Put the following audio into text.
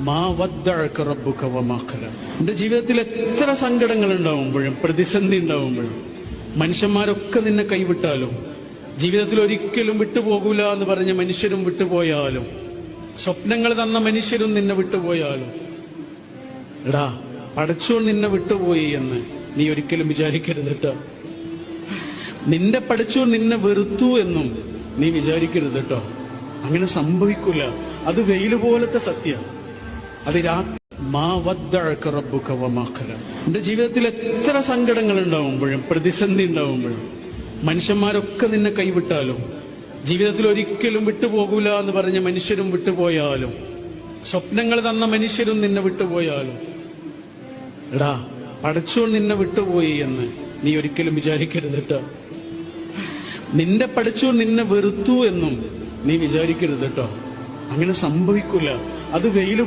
മാ വദ്ദഅക റബ്ബുക വമാ ഖല. നിന്റെ ജീവിതത്തിൽ എത്ര സങ്കടങ്ങൾ ഉണ്ടാവുമ്പോഴും പ്രതിസന്ധി ഉണ്ടാവുമ്പോഴും മനുഷ്യന്മാരൊക്കെ നിന്നെ കൈവിട്ടാലും ജീവിതത്തിൽ ഒരിക്കലും വിട്ടുപോകൂല എന്ന് പറഞ്ഞ മനുഷ്യരും വിട്ടുപോയാലും സ്വപ്നങ്ങൾ തന്ന മനുഷ്യരും നിന്നെ വിട്ടുപോയാലും എടാ പടച്ചോൻ നിന്നെ വിട്ടുപോയി എന്ന് നീ ഒരിക്കലും വിചാരിക്കരുത് കേട്ടോ. നിന്റെ പടച്ചോൻ നിന്നെ വെറുത്തു എന്നും നീ വിചാരിക്കരുത് കേട്ടോ. അങ്ങനെ സംഭവിക്കൂല. അത് വെയില് പോലത്തെ സത്യം. അത് മാ വദ്ദഅക റബ്ബുക വമാ ഖല. നിന്റെ ജീവിതത്തിൽ എത്ര സങ്കടങ്ങൾ ഉണ്ടാവുമ്പോഴും പ്രതിസന്ധി ഉണ്ടാവുമ്പോഴും മനുഷ്യന്മാരൊക്കെ നിന്നെ കൈവിട്ടാലും ജീവിതത്തിൽ ഒരിക്കലും വിട്ടുപോകൂല എന്ന് പറഞ്ഞ മനുഷ്യരും വിട്ടുപോയാലും സ്വപ്നങ്ങൾ തന്ന മനുഷ്യരും നിന്നെ വിട്ടുപോയാലും എടാ പടച്ചോൻ നിന്നെ വിട്ടുപോയി എന്ന് നീ ഒരിക്കലും വിചാരിക്കരുത് കേട്ടോ. നിന്റെ പടച്ചോൻ നിന്നെ വെറുത്തു എന്നും നീ വിചാരിക്കരുത് കേട്ടോ. അങ്ങനെ സംഭവിക്കൂല. അത് വെയില്